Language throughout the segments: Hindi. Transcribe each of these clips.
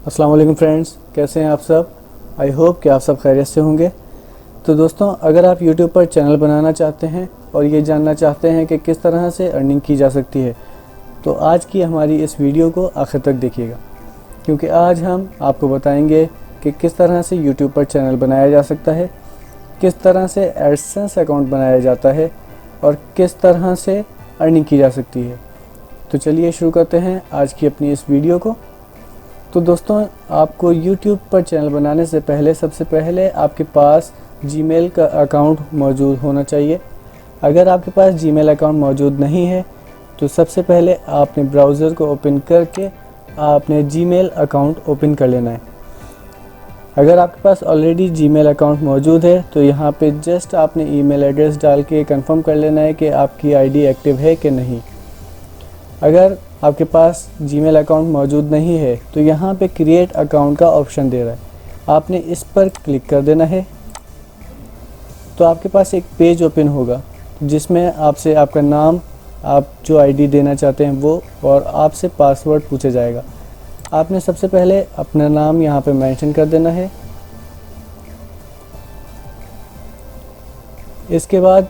अस्सलाम वालेकुम फ्रेंड्स, कैसे हैं आप सब। आई होप कि आप सब खैरियत से होंगे। तो दोस्तों, अगर आप यूट्यूब पर चैनल बनाना चाहते हैं और ये जानना चाहते हैं कि किस तरह से अर्निंग की जा सकती है, तो आज की हमारी इस वीडियो को आखिर तक देखिएगा, क्योंकि आज हम आपको बताएंगे कि किस तरह से यूट्यूब पर चैनल बनाया जा सकता है, किस तरह से एडसेंस अकाउंट बनाया जाता है और किस तरह से अर्निंग की जा सकती है। तो चलिए शुरू करते हैं आज की अपनी इस वीडियो को। तो दोस्तों, आपको YouTube पर चैनल बनाने से पहले सबसे पहले आपके पास जीमेल का अकाउंट मौजूद होना चाहिए। अगर आपके पास जीमेल अकाउंट मौजूद नहीं है तो सबसे पहले आपने ब्राउज़र को ओपन करके आपने जीमेल अकाउंट ओपन कर लेना है। अगर आपके पास ऑलरेडी जीमेल अकाउंट मौजूद है तो यहाँ पे जस्ट आपने ईमेल एड्रेस डाल के कंफर्म कर लेना है कि आपकी आईडी एक्टिव है कि नहीं। अगर आपके पास जीमेल अकाउंट मौजूद नहीं है तो यहाँ पे क्रिएट अकाउंट का ऑप्शन दे रहा है, आपने इस पर क्लिक कर देना है। तो आपके पास एक पेज ओपन होगा जिसमें आपसे आपका नाम, आप जो आईडी देना चाहते हैं वो, और आपसे पासवर्ड पूछा जाएगा। आपने सबसे पहले अपना नाम यहाँ पे मेंशन कर देना है। इसके बाद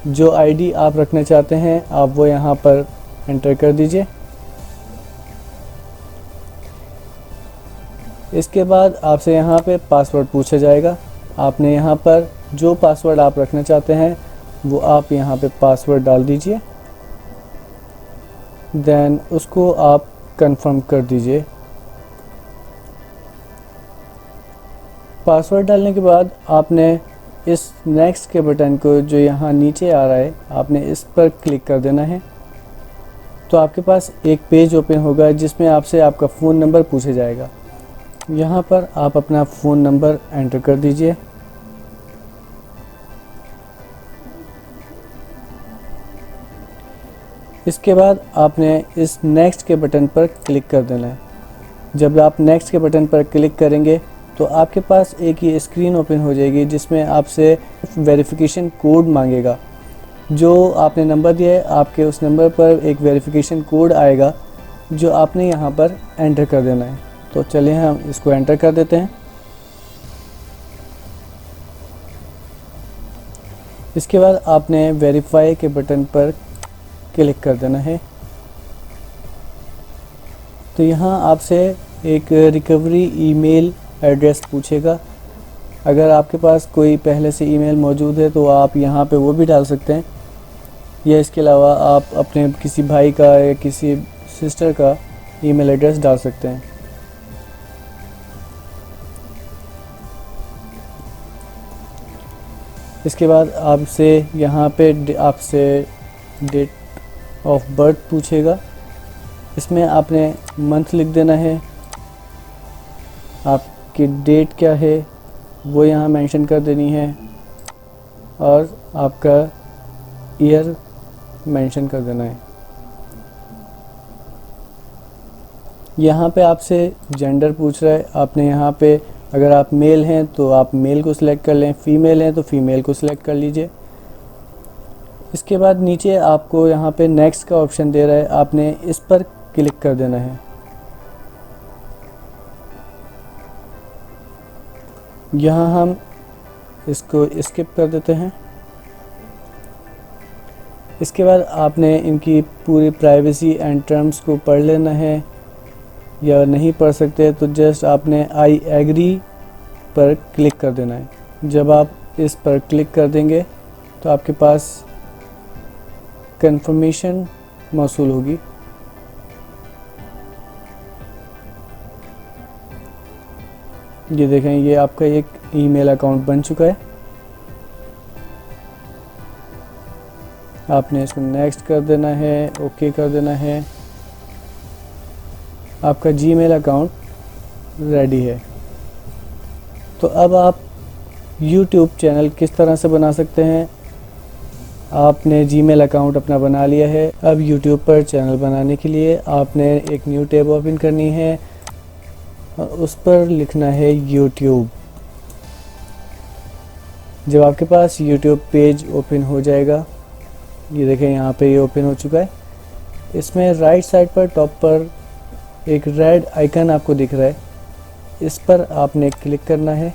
जो आईडी आप रखना चाहते हैं आप वो यहाँ पर एंटर कर दीजिए। इसके बाद आपसे यहाँ पे पासवर्ड पूछा जाएगा। आपने यहाँ पर जो पासवर्ड आप रखना चाहते हैं वो आप यहाँ पे पासवर्ड डाल दीजिए, देन उसको आप कंफर्म कर दीजिए। पासवर्ड डालने के बाद आपने इस नेक्स्ट के बटन को, जो यहाँ नीचे आ रहा है, आपने इस पर क्लिक कर देना है। तो आपके पास एक पेज ओपन होगा जिसमें आपसे आपका फ़ोन नंबर पूछा जाएगा। यहाँ पर आप अपना फ़ोन नंबर एंटर कर दीजिए। इसके बाद आपने इस नेक्स्ट के बटन पर क्लिक कर देना है। जब आप नेक्स्ट के बटन पर क्लिक करेंगे तो आपके पास एक ये स्क्रीन ओपन हो जाएगी जिसमें आपसे वेरिफिकेशन कोड मांगेगा। जो आपने नंबर दिया है, आपके उस नंबर पर एक वेरिफिकेशन कोड आएगा जो आपने यहाँ पर एंटर कर देना है। तो चलिए हम इसको एंटर कर देते हैं। इसके बाद आपने वेरीफाई के बटन पर क्लिक कर देना है। तो यहाँ आपसे एक रिकवरी ईमेल एड्रेस पूछेगा। अगर आपके पास कोई पहले से ईमेल मौजूद है तो आप यहाँ पे वो भी डाल सकते हैं, या इसके अलावा आप अपने किसी भाई का या किसी सिस्टर का ईमेल एड्रेस डाल सकते हैं। इसके बाद आपसे यहाँ पे आपसे डेट ऑफ बर्थ पूछेगा। इसमें आपने मंथ लिख देना है, आपकी डेट क्या है वो यहाँ मेंशन कर देनी है, और आपका ईयर मेंशन कर देना है। यहाँ पे आपसे जेंडर पूछ रहा है। आपने यहाँ पे, अगर आप मेल हैं तो आप मेल को सिलेक्ट कर लें, फीमेल हैं तो फीमेल को सिलेक्ट कर लीजिए। इसके बाद नीचे आपको यहाँ पे नेक्स्ट का ऑप्शन दे रहा है, आपने इस पर क्लिक कर देना है। यहाँ हम इसको स्किप कर देते हैं। इसके बाद आपने इनकी पूरी प्राइवेसी एंड टर्म्स को पढ़ लेना है, या नहीं पढ़ सकते तो जस्ट आपने आई एग्री पर क्लिक कर देना है। जब आप इस पर क्लिक कर देंगे तो आपके पास कंफर्मेशन मौसूल होगी। ये देखें, ये आपका एक ईमेल अकाउंट बन चुका है। आपने इसको नेक्स्ट कर देना है, ओके कर देना है। आपका जीमेल अकाउंट रेडी है। तो अब आप YouTube चैनल किस तरह से बना सकते हैं। आपने जीमेल अकाउंट अपना बना लिया है। अब YouTube पर चैनल बनाने के लिए आपने एक न्यू टैब ओपन करनी है और उस पर लिखना है YouTube। जब आपके पास YouTube पेज ओपन हो जाएगा, ये देखें यहाँ पे ये ओपन हो चुका है। इसमें राइट साइड पर टॉप पर एक रेड आइकन आपको दिख रहा है, इस पर आपने क्लिक करना है।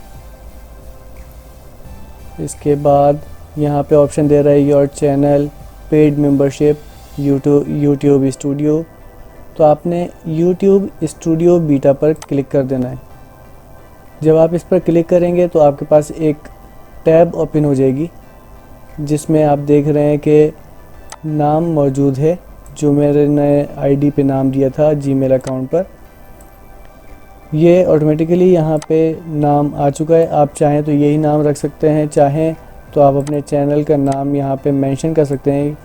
इसके बाद यहाँ पे ऑप्शन दे रहा है your channel, paid membership, YouTube studio. तो आपने यूट्यूब स्टूडियो बीटा पर क्लिक कर देना है। जब आप इस पर क्लिक करेंगे तो आपके पास एक टैब ओपन हो जाएगी जिसमें आप देख रहे हैं कि नाम मौजूद है जो मेरे नए आईडी पे नाम दिया था जीमेल अकाउंट पर। ये ऑटोमेटिकली यहाँ पे नाम आ चुका है। आप चाहें तो यही नाम रख सकते हैं, चाहें तो आप अपने चैनल का नाम यहाँ पे मेंशन कर सकते हैं।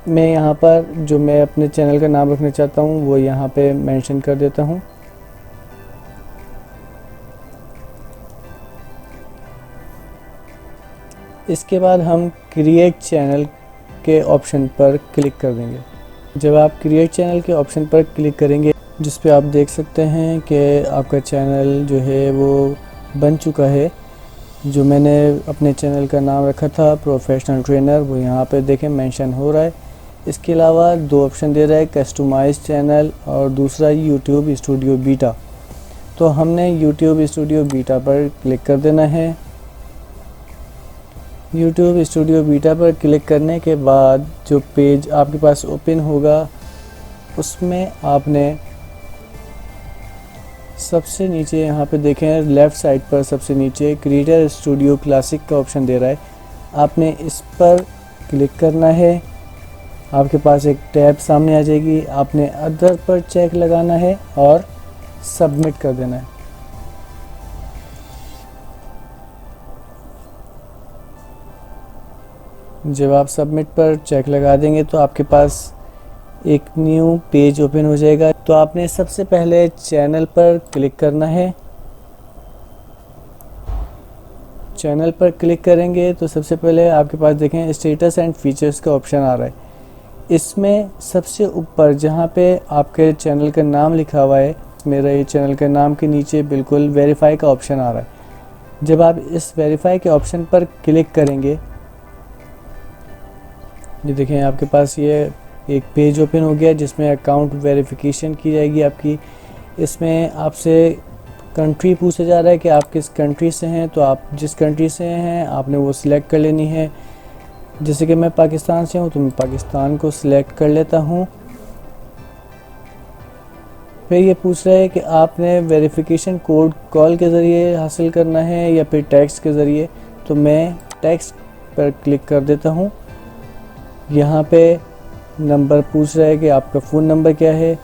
मैं यहाँ पर जो मैं अपने चैनल का नाम रखना चाहता हूँ वो यहाँ पे मेंशन कर देता हूँ। इसके बाद हम क्रिएट चैनल के ऑप्शन पर क्लिक कर देंगे। जब आप क्रिएट चैनल के ऑप्शन पर क्लिक करेंगे जिस पे आप देख सकते हैं कि आपका चैनल जो है वो बन चुका है। जो मैंने अपने चैनल का नाम रखा था प्रोफेशनल ट्रेनर, वो यहाँ पे देखें मेंशन हो रहा है। इसके अलावा दो ऑप्शन दे रहा है, कस्टमाइज चैनल और दूसरा यूट्यूब स्टूडियो बीटा। तो हमने यूट्यूब स्टूडियो बीटा पर क्लिक कर देना है। यूट्यूब स्टूडियो बीटा पर क्लिक करने के बाद जो पेज आपके पास ओपन होगा उसमें आपने सबसे नीचे यहाँ पे देखें लेफ़्ट साइड पर सबसे नीचे क्रिएटर स्टूडियो क्लासिक का ऑप्शन दे रहा है। आपने इस पर क्लिक करना है। आपके पास एक टैब सामने आ जाएगी। आपने अदर पर चेक लगाना है और सबमिट कर देना है। जब आप सबमिट पर चेक लगा देंगे तो आपके पास एक न्यू पेज ओपन हो जाएगा। तो आपने सबसे पहले चैनल पर क्लिक करना है। चैनल पर क्लिक करेंगे तो सबसे पहले आपके पास देखें स्टेटस एंड फीचर्स का ऑप्शन आ रहा है। इसमें सबसे ऊपर जहाँ पे आपके चैनल का नाम लिखा हुआ है, मेरा ये चैनल के नाम के नीचे बिल्कुल वेरीफाई का ऑप्शन आ रहा है। जब आप इस वेरीफाई के ऑप्शन पर क्लिक करेंगे, ये देखें आपके पास ये एक पेज ओपन हो गया जिसमें अकाउंट वेरिफिकेशन की जाएगी आपकी। इसमें आपसे कंट्री पूछा जा रहा है कि आप किस कंट्री से हैं। तो आप जिस कंट्री से हैं आपने वो सिलेक्ट कर लेनी है। जैसे कि मैं पाकिस्तान से हूँ तो मैं पाकिस्तान को सिलेक्ट कर लेता हूँ। फिर ये पूछ रहा है कि आपने वेरिफिकेशन कोड कॉल के ज़रिए हासिल करना है या फिर टेक्स्ट के ज़रिए। तो मैं टेक्स्ट पर क्लिक कर देता हूँ। यहाँ पे नंबर पूछ रहा है कि आपका फ़ोन नंबर क्या है।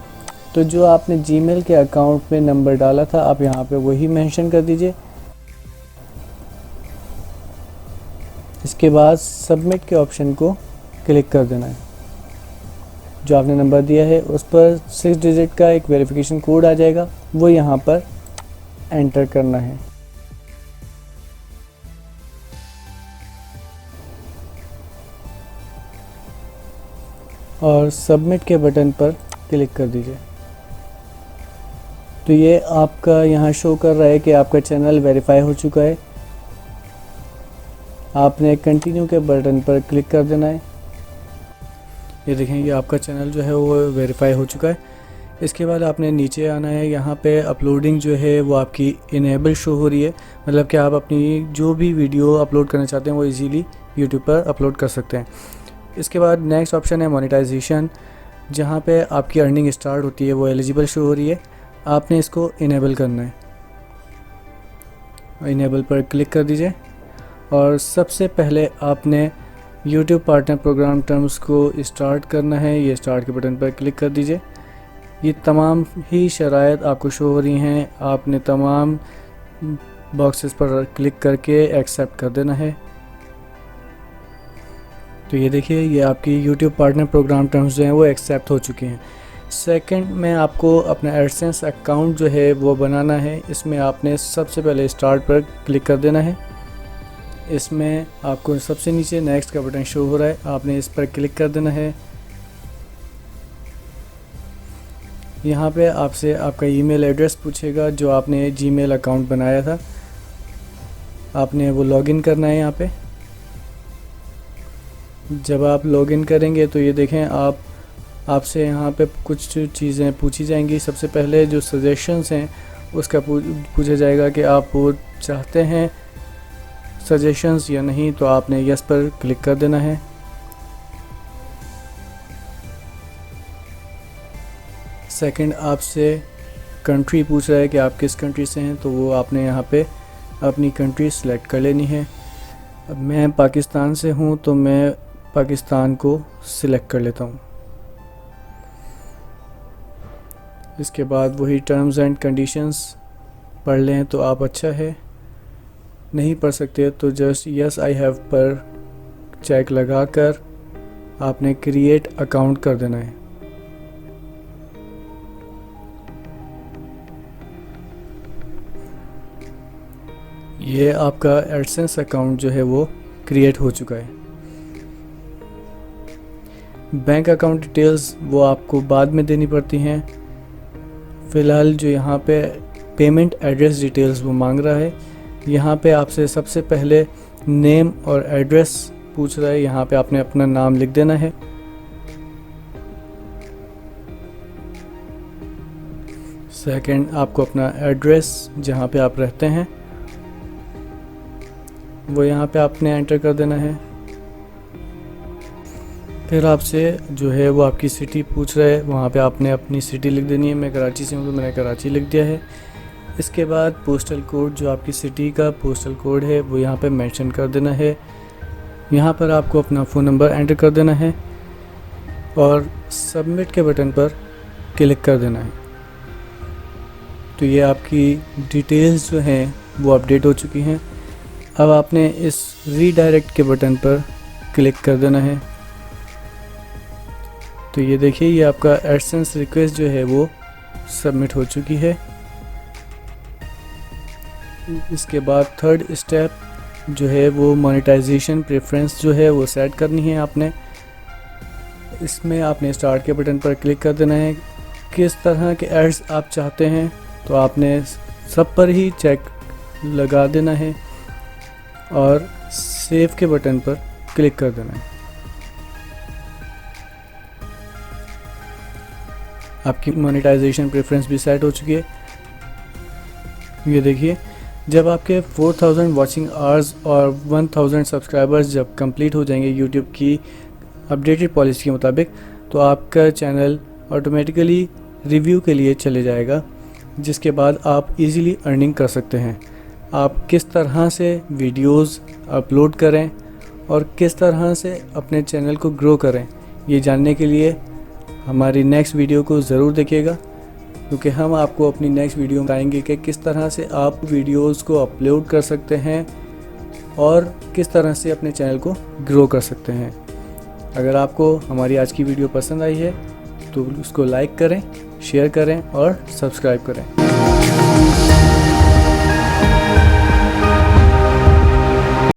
तो जो आपने जीमेल के अकाउंट में नंबर डाला था आप यहाँ पे वही मेंशन कर दीजिए। इसके बाद सबमिट के ऑप्शन को क्लिक कर देना है। जो आपने नंबर दिया है उस पर 6 डिजिट का एक वेरिफिकेशन कोड आ जाएगा, वो यहाँ पर एंटर करना है। और सबमिट के बटन पर क्लिक कर दीजिए। तो ये आपका यहाँ शो कर रहा है कि आपका चैनल वेरीफाई हो चुका है। आपने कंटिन्यू के बटन पर क्लिक कर देना है। ये देखें ये आपका चैनल जो है वो वेरीफाई हो चुका है। इसके बाद आपने नीचे आना है। यहाँ पे अपलोडिंग जो है वो आपकी इनेबल शो हो रही है, मतलब कि आप अपनी जो भी वीडियो अपलोड करना चाहते हैं वो इजीली यूट्यूब पर अपलोड कर सकते हैं। इसके बाद नेक्स्ट ऑप्शन है मोनेटाइजेशन, जहाँ पे आपकी अर्निंग स्टार्ट होती है वो एलिजिबल शो हो रही है। आपने इसको इनेबल करना है। इनेबल पर क्लिक कर दीजिए और सबसे पहले आपने यूट्यूब पार्टनर प्रोग्राम टर्म्स को स्टार्ट करना है। ये स्टार्ट के बटन पर क्लिक कर दीजिए। ये तमाम ही शराइत आपको शो हो रही हैं। आपने तमाम बॉक्सेस पर क्लिक करके एक्सेप्ट कर देना है। तो ये देखिए ये आपकी यूट्यूब पार्टनर प्रोग्राम टर्म्स जो हैं वो एक्सेप्ट हो चुके हैं। सेकंड में आपको अपना एडसेंस अकाउंट जो है वो बनाना है। इसमें आपने सबसे पहले स्टार्ट पर क्लिक कर देना है। इसमें आपको सबसे नीचे नेक्स्ट का बटन शो हो रहा है, आपने इस पर क्लिक कर देना है। यहाँ पे आपसे आपका ईमेल एड्रेस पूछेगा जो आपने जीमेल अकाउंट बनाया था, आपने वो लॉगिन करना है। यहाँ पे जब आप लॉगिन करेंगे तो ये देखें आपसे यहाँ पे कुछ चीज़ें पूछी जाएंगी। सबसे पहले जो सजेशंस हैं उसका पूछा जाएगा कि आप वो चाहते हैं सजेशंस या नहीं, तो आपने यस पर क्लिक कर देना है। सेकंड, आपसे कंट्री पूछ रहा है कि आप किस कंट्री से हैं, तो वो आपने यहाँ पे अपनी कंट्री सेलेक्ट कर लेनी है। अब मैं पाकिस्तान से हूँ तो मैं पाकिस्तान को सिलेक्ट कर लेता हूँ। इसके बाद वही टर्म्स एंड कंडीशंस पढ़ लें तो आप अच्छा है, नहीं पढ़ सकते तो जस्ट यस आई हैव पर चेक लगाकर आपने क्रिएट अकाउंट कर देना है। ये आपका एडसेंस अकाउंट जो है वो क्रिएट हो चुका है। बैंक अकाउंट डिटेल्स वो आपको बाद में देनी पड़ती हैं। फ़िलहाल जो यहाँ पे पेमेंट एड्रेस डिटेल्स वो मांग रहा है। यहाँ पे आपसे सबसे पहले नेम और एड्रेस पूछ रहा है। यहाँ पे आपने अपना नाम लिख देना है। सेकंड, आपको अपना एड्रेस जहाँ पे आप रहते हैं वो यहाँ पे आपने एंटर कर देना है। फिर आपसे जो है वो आपकी सिटी पूछ रहा है, वहाँ पे आपने अपनी सिटी लिख देनी है। मैं कराची से हूँ तो मैंने कराची लिख दिया है। इसके बाद पोस्टल कोड, जो आपकी सिटी का पोस्टल कोड है वो यहाँ पे मेंशन कर देना है। यहाँ पर आपको अपना फ़ोन नंबर एंटर कर देना है और सबमिट के बटन पर क्लिक कर देना है। तो ये आपकी डिटेल्स जो हैं वो अपडेट हो चुकी हैं। अब आपने इस रीडायरेक्ट के बटन पर क्लिक कर देना है। तो ये देखिए, ये आपका एडसेंस रिक्वेस्ट जो है वो सबमिट हो चुकी है। इसके बाद थर्ड स्टेप जो है वो मोनेटाइजेशन प्रेफरेंस जो है वो सेट करनी है आपने। इसमें आपने स्टार्ट के बटन पर क्लिक कर देना है। किस तरह के एड्स आप चाहते हैं तो आपने सब पर ही चेक लगा देना है और सेव के बटन पर क्लिक कर देना है। आपकी मोनेटाइजेशन प्रेफरेंस भी सेट हो चुकी है। ये देखिए, जब आपके 4000 वॉचिंग आवर्स और 1000 सब्सक्राइबर्स जब कंप्लीट हो जाएंगे यूट्यूब की अपडेटेड पॉलिसी के मुताबिक, तो आपका चैनल ऑटोमेटिकली रिव्यू के लिए चले जाएगा, जिसके बाद आप इजीली अर्निंग कर सकते हैं। आप किस तरह से वीडियोस अपलोड करें और किस तरह से अपने चैनल को ग्रो करें, ये जानने के लिए हमारी नेक्स्ट वीडियो को ज़रूर देखिएगा, क्योंकि हम आपको अपनी नेक्स्ट वीडियो में बताएंगे कि किस तरह से आप वीडियोस को अपलोड कर सकते हैं और किस तरह से अपने चैनल को ग्रो कर सकते हैं। अगर आपको हमारी आज की वीडियो पसंद आई है तो उसको लाइक करें, शेयर करें और सब्सक्राइब करें।